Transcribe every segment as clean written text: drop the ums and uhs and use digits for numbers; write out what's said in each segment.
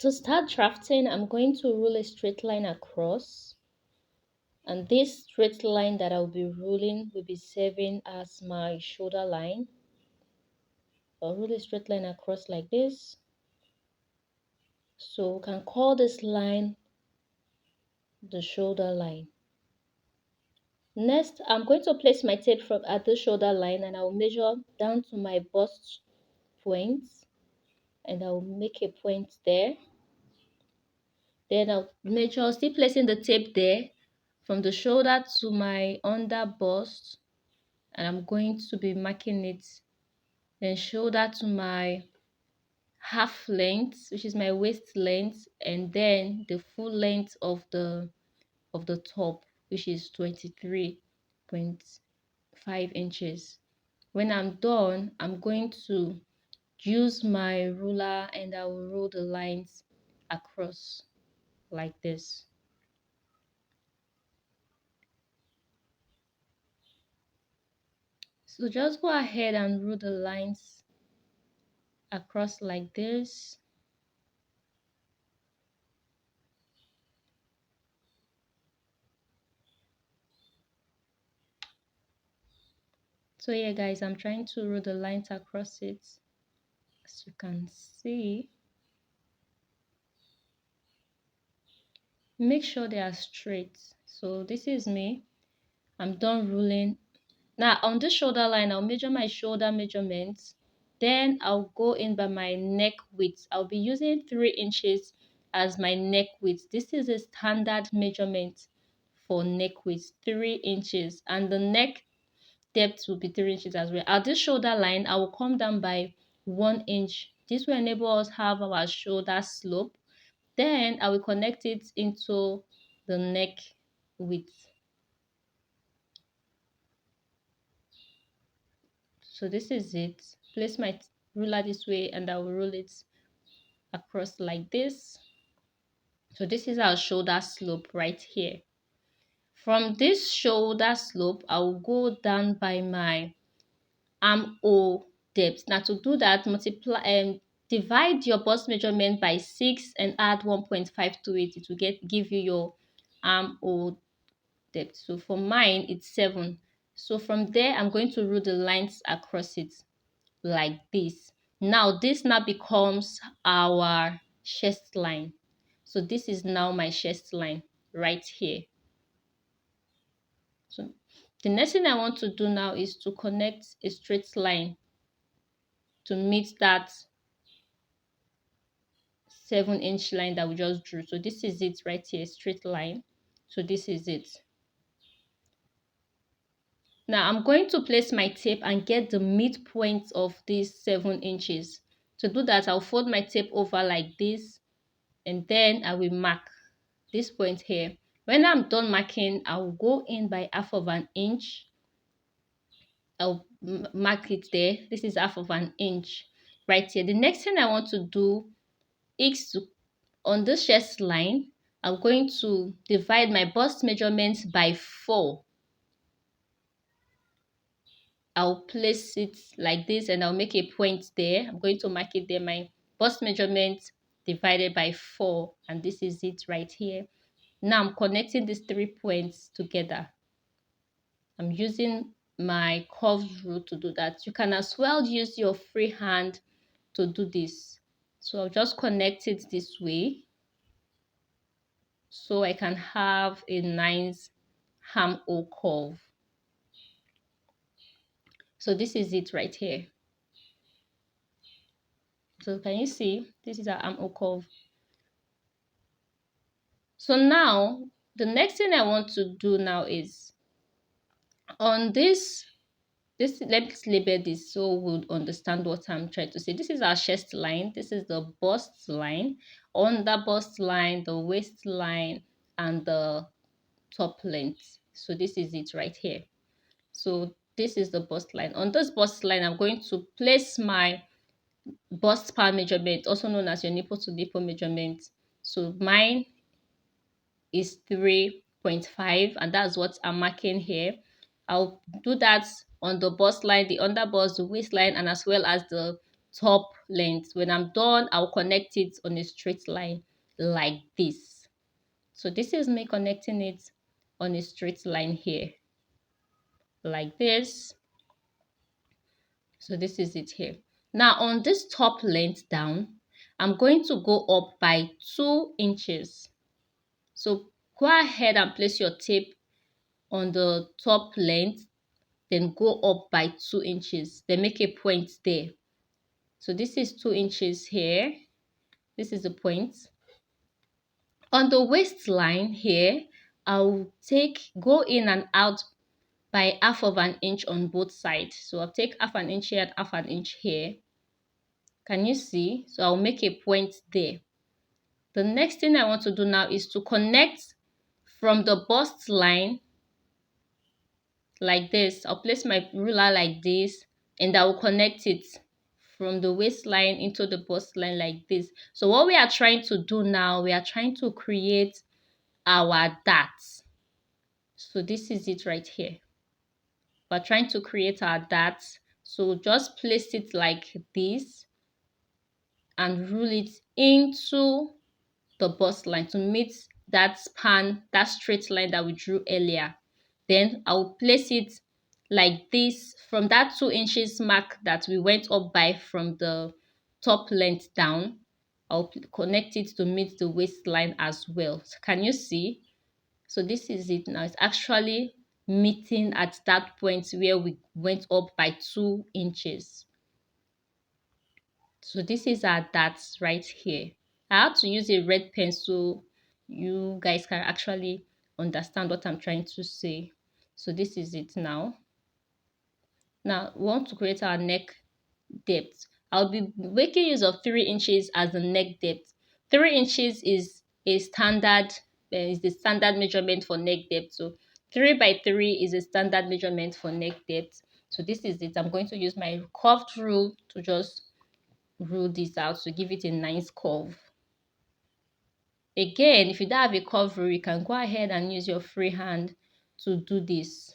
To start drafting, I'm going to rule a straight line across, and this straight line that I'll be ruling will be serving as my shoulder line. I'll rule a straight line across like this. So we can call this line the shoulder line. Next, I'm going to place my tape from at the shoulder line, and I'll measure down to my bust point, and I'll make a point there. Then I'll measure, still placing the tape there, from the shoulder to my under bust, and I'm going to be marking it. Then shoulder to my half length, which is my waist length, and then the full length of the top, which is 23.5 inches. When I'm done, I'm going to use my ruler and I will roll the lines across like this. So just go ahead and rule the lines across like this. So yeah guys, I'm trying to rule the lines across it. As you can see, make sure they are straight. So this is me. I'm done ruling. Now on the shoulder line, I'll measure my shoulder measurements. Then I'll go in by my neck width. I'll be using 3 inches as my neck width. This is a standard measurement for neck width, 3 inches. And the neck depth will be 3 inches as well. At this shoulder line, I will come down by 1 inch. This will enable us to have our shoulder slope. Then I will connect it into the neck width. So this is it. Place my ruler this way and I will roll it across like this. So this is our shoulder slope right here. From this shoulder slope, I will go down by my armhole depth. Now to do that, divide your bust measurement by 6 and add 1.5 to it. It will give you your armhole depth. So for mine, it's 7. So from there, I'm going to rule the lines across it like this. Now this now becomes our chest line. So this is now my chest line right here. So the next thing I want to do now is to connect a straight line to meet that 7-inch line that we just drew. So this is it right here, straight line. So this is it. Now I'm going to place my tape and get the midpoint of these 7 inches. To do that, I'll fold my tape over like this, and then I will mark this point here. When I'm done marking, I will go in by half of an inch. I'll mark it there. This is half of an inch right here. The next thing I want to do is on this chest line, I'm going to divide my bust measurements by 4. I'll place it like this and I'll make a point there. I'm going to mark it there, my bust measurement divided by 4, and this is it right here. Now I'm connecting these 3 points together. I'm using my curved rule to do that. You can as well use your free hand to do this. So I'll just connect it this way so I can have a nice armhole curve. So this is it right here. So can you see? This is our armhole curve. So now the next thing I want to do now is on this, let's label this so we'll understand what I'm trying to say. This is our chest line, this is the bust line, on the bust line, the waist line, and the top length. So this is it right here. So this is the bust line. On this bust line, I'm going to place my bust span measurement, also known as your nipple to nipple measurement. So mine is 3.5, and that's what I'm marking here. I'll do that on the bust line, the under bust, the waistline, and as well as the top length. When I'm done, I'll connect it on a straight line like this. So this is me connecting it on a straight line here like this. So this is it here. Now on this top length down, I'm going to go up by 2 inches. So go ahead and place your tape on the top length, then go up by 2 inches, then make a point there. So this is 2 inches here. This is the point. On the waistline here, I'll go in and out by half of an inch on both sides. So I'll take half an inch here and half an inch here. Can you see? So I'll make a point there. The next thing I want to do now is to connect from the bust line like this. I'll place my ruler like this, and I will connect it from the waistline into the bust line like this. So what we are trying to do now, we are trying to create our darts. So this is it right here. We're trying to create our darts. So just place it like this and rule it into the bust line to meet that span, that straight line that we drew earlier. Then I'll place it like this from that 2 inches mark that we went up by from the top length down. I'll connect it to meet the waistline as well. So can you see? So this is it now. It's actually meeting at that point where we went up by 2 inches. So this is our dots right here. I had to use a red pen so you guys can actually understand what I'm trying to say. So this is it now. Now we want to create our neck depth. I'll be making use of 3 inches as the neck depth. 3 inches is the standard measurement for neck depth. So 3 by 3 is a standard measurement for neck depth. So this is it. I'm going to use my curved rule to just rule this out to give it a nice curve. Again, if you don't have a curve rule, you can go ahead and use your free hand to do this.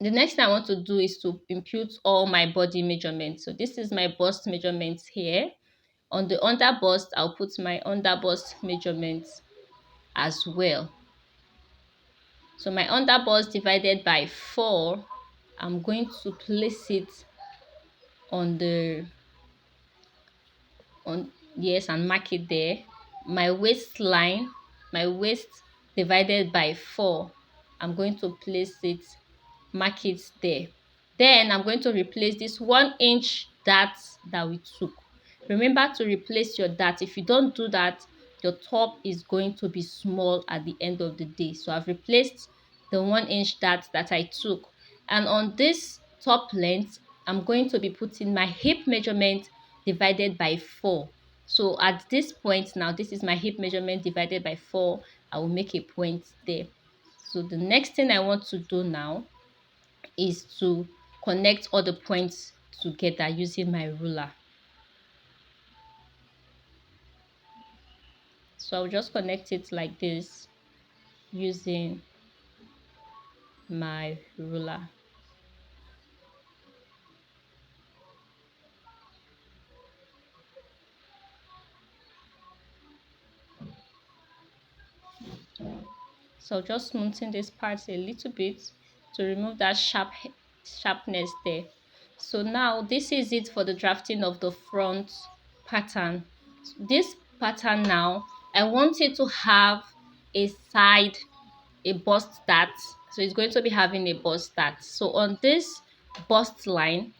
The next thing I want to do is to impute all my body measurements. So this is my bust measurements here. On the under bust, I'll put my under bust measurements as well. So my under bust divided by 4, I'm going to place it on yes, and mark it there. My waistline, my waist divided by 4, I'm going to place it, mark it there. Then I'm going to replace this 1 inch dart that we took. Remember to replace your dart. If you don't do that, your top is going to be small at the end of the day. So I've replaced the 1 inch dart that I took. And on this top length, I'm going to be putting my hip measurement divided by 4. So at this point now, this is my hip measurement divided by 4. I will make a point there. So the next thing I want to do now is to connect all the points together using my ruler. So I'll just connect it like this using my ruler. So just smoothing this part a little bit to remove that sharpness there. So now this is it for the drafting of the front pattern. This pattern now, I want it to have a bust dart. So it's going to be having a bust dart. So on this bust line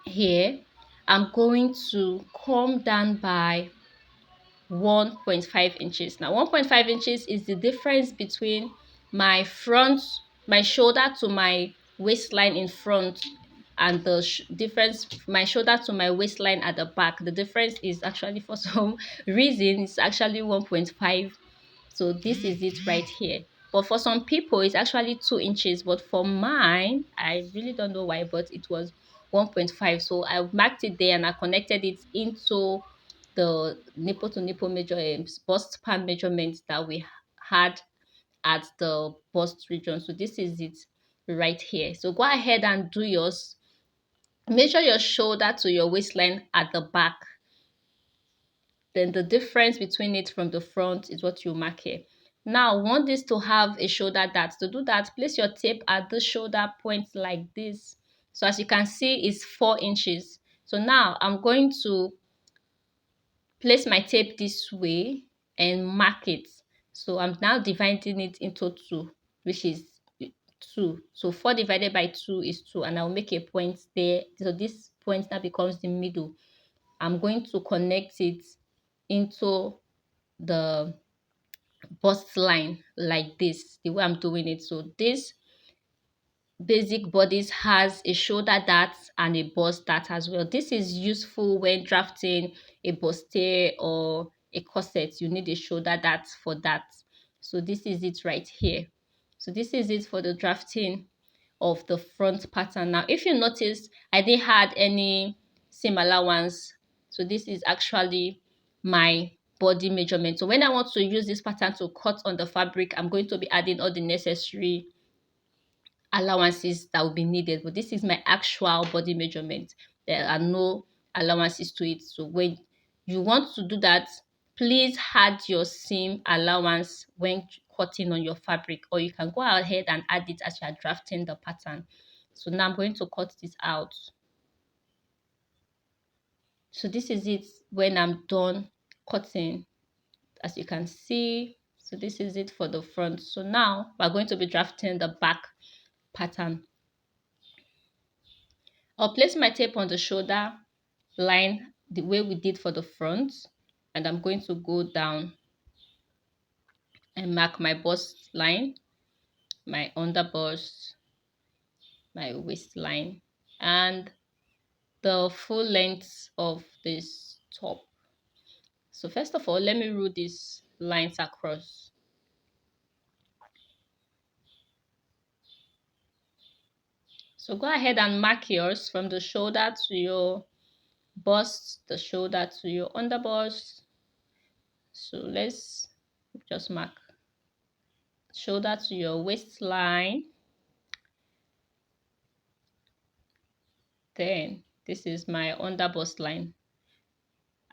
here, I'm going to come down by 1.5 inches. Now 1.5 inches is the difference between my shoulder to my waistline in front, and the difference my shoulder to my waistline at the back. The difference is actually, for some reason, it's actually 1.5. So this is it right here. But for some people it's actually 2 inches, but for mine, I really don't know why, but it was 1.5. So I marked it there and I connected it into the nipple to nipple bust span measurements that we had at the bust region. So this is it right here. So go ahead and do yours Measure your shoulder to your waistline at the back. Then the difference between it from the front is what you mark here. Now, want this to have a shoulder dart. To do that, place your tape at the shoulder point like this. So as you can see, it's 4 inches. So now I'm going to place my tape this way and mark it. So I'm now dividing it into 2, which is 2. So 4 divided by 2 is 2, and I'll make a point there. So this point now becomes the middle. I'm going to connect it into the bust line like this, the way I'm doing it. So this basic bodice has a shoulder dart and a bust dart as well. This is useful when drafting a bustier or a corset. You need a shoulder dart for that. So this is it right here. So this is it for the drafting of the front pattern. Now if you notice, I didn't add any seam allowance. So this is actually my body measurement. So when I want to use this pattern to cut on the fabric, I'm going to be adding all the necessary allowances that will be needed, but this is my actual body measurement. There are no allowances to it. So when you want to do that, please add your seam allowance when cutting on your fabric, or you can go ahead and add it as you are drafting the pattern. So now I'm going to cut this out. So this is it when I'm done cutting, as you can see. So this is it for the front. So now we're going to be drafting the back pattern. I'll place my tape on the shoulder line the way we did for the front, and I'm going to go down and mark my bust line, my under bust, my waistline, and the full length of this top. So first of all, let me rule these lines across. So go ahead and mark yours from the shoulder to your bust, the shoulder to your under bust. So let's just mark shoulder to your waistline. Then this is my under bust line.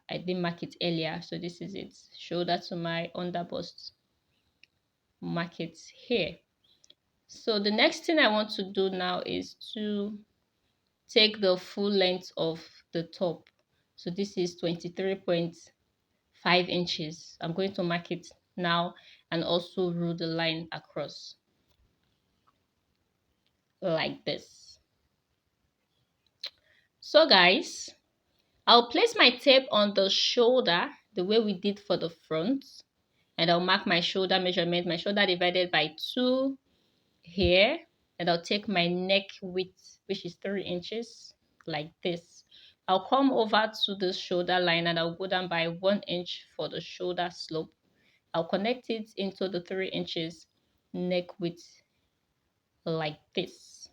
I didn't mark it earlier, so this is it. Shoulder to my under bust. Mark it here. So the next thing I want to do now is to take the full length of the top. So this is 23.5 inches. I'm going to mark it now and also rule the line across like this. So guys, I'll place my tape on the shoulder the way we did for the front, and I'll mark my shoulder measurement, my shoulder divided by 2 here, and I'll take my neck width, which is 3 inches, like this. I'll come over to the shoulder line and I'll go down by 1 inch for the shoulder slope. I'll connect it into the 3 inches neck width like this.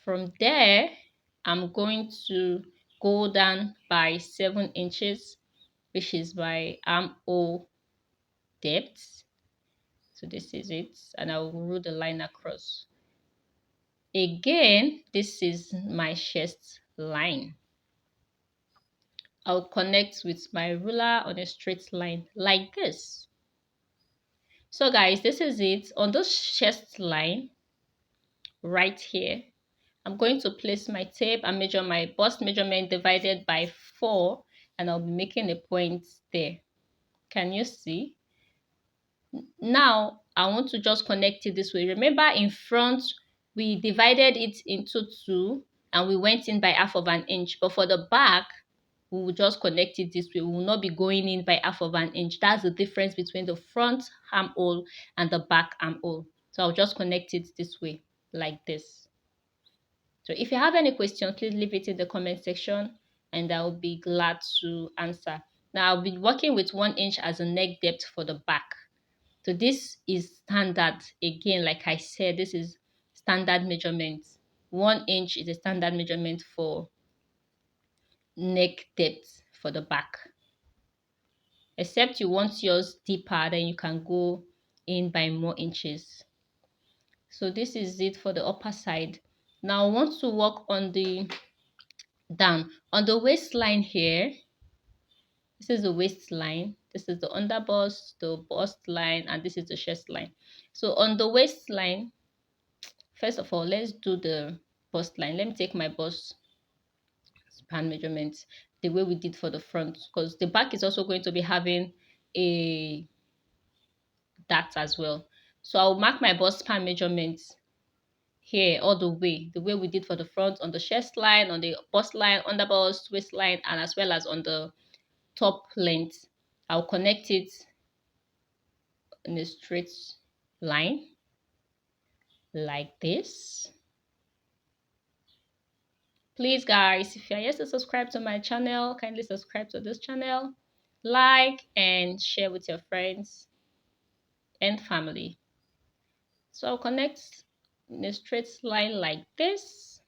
From there, I'm going to go down by 7 inches, which is my armhole depth. So this is it, and I will rule the line across. Again, this is my chest line. I'll connect with my ruler on a straight line like this. So guys, this is it. On this chest line right here, I'm going to place my tape and measure my bust measurement divided by 4, and I'll be making a point there. Can you see? Now I want to just connect it this way. Remember, in front we divided it into 2 and we went in by half of an inch, but for the back we will just connect it this way. We will not be going in by half of an inch. That's the difference between the front armhole and the back armhole. So I'll just connect it this way like this. So if you have any questions, please leave it in the comment section and I'll be glad to answer. Now I'll be working with 1 inch as a neck depth for the back. So this is standard. Again, like I said, this is standard measurement. 1 inch is a standard measurement for neck depth for the back. Except you want yours deeper, then you can go in by more inches. So this is it for the upper side. Now I want to work on the down on the waistline here. This is the waistline, this is the underbust, the bust line, and this is the chest line. So on the waistline, first of all, let's do the bust line. Let me take my bust span measurements the way we did for the front, because the back is also going to be having a dart as well. So I'll mark my bust span measurements here all the way we did for the front, on the chest line, on the bust line, under bust, waistline, and as well as on the top length. I'll connect it in a straight line like this. Please guys, if you're yet to subscribe to my channel, kindly subscribe to this channel, like and share with your friends and family. So I'll connect in a straight line like this.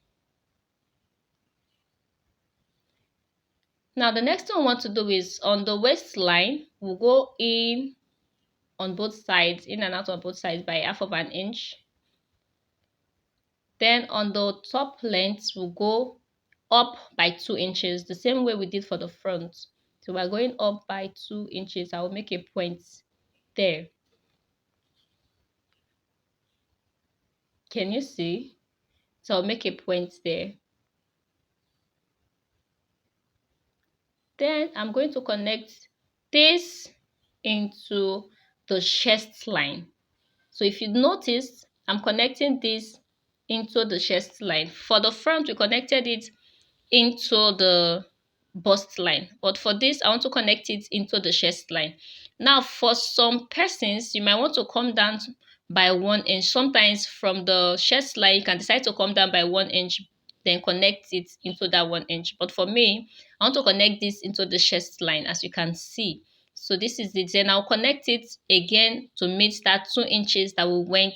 Now the next thing I want to do is on the waistline, we'll go in on both sides, in and out on both sides by half of an inch. Then on the top length, we'll go up by 2 inches, the same way we did for the front. So we're going up by 2 inches. I will make a point there. Can you see? So I'll make a point there. Then I'm going to connect this into the chest line. So if you notice, I'm connecting this into the chest line. For the front, we connected it into the bust line, but for this I want to connect it into the chest line. Now for some persons, you might want to come down by 1 inch. Sometimes from the chest line you can decide to come down by 1 inch, then connect it into that 1 inch. But for me, I want to connect this into the chest line, as you can see. So this is it. Then I'll connect it again to meet that 2 inches that we went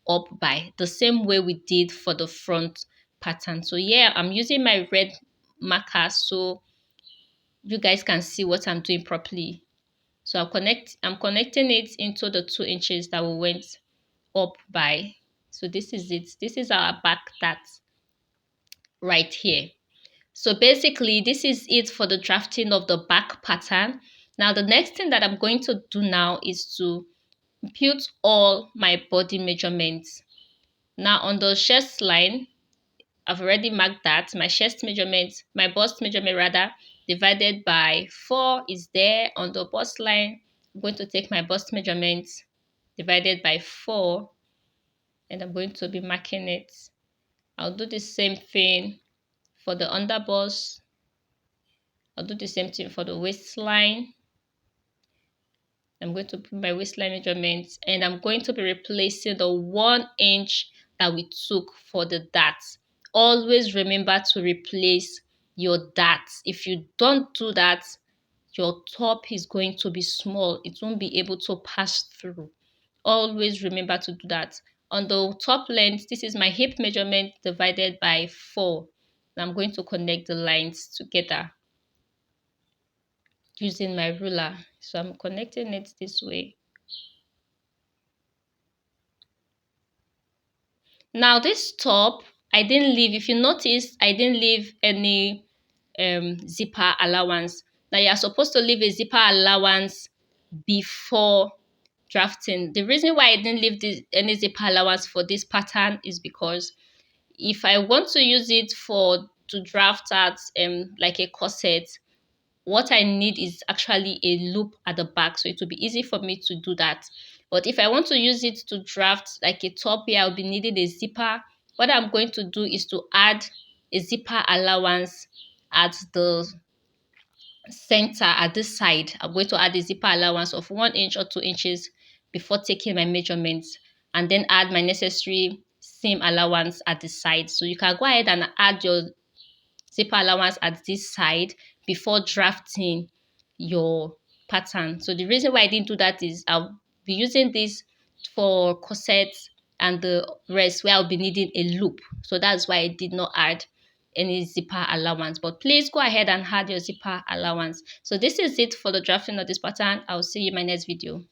up by, the same way we did for the front pattern. So yeah, I'm using my red marker so you guys can see what I'm doing properly. So I'm connecting it into the 2 inches that we went up by. So this is it. This is our back dart right here. So basically this is it for the drafting of the back pattern. Now the next thing that I'm going to do now is to compute all my body measurements. Now on the chest line, I've already marked that. My chest measurement, my bust measurement rather, divided by 4 is there on the bust line. I'm going to take my bust measurement divided by 4 and I'm going to be marking it. I'll do the same thing for the under bust. I'll do the same thing for the waistline. I'm going to put my waistline measurements and I'm going to be replacing the 1 inch that we took for the darts. Always remember to replace your darts. If you don't do that, your top is going to be small. It won't be able to pass through. Always remember to do that. On the top length, this is my hip measurement divided by 4. I'm going to connect the lines together using my ruler. So I'm connecting it this way. Now this top, I didn't leave, if you notice, I didn't leave any zipper allowance. Now you are supposed to leave a zipper allowance before drafting. The reason why I didn't leave any zipper allowance for this pattern is because if I want to use it to draft out like a corset, what I need is actually a loop at the back, so it will be easy for me to do that. But if I want to use it to draft like a top here, I'll be needing a zipper. What I'm going to do is to add a zipper allowance at the center, at this side. I'm going to add a zipper allowance of 1 inch or 2 inches before taking my measurements, and then add my necessary seam allowance at the side. So you can go ahead and add your zipper allowance at this side before drafting your pattern. So the reason why I didn't do that is I'll be using this for corsets and the rest where I'll be needing a loop. So that's why I did not add any zipper allowance. But please go ahead and add your zipper allowance. So this is it for the drafting of this pattern. I'll see you in my next video.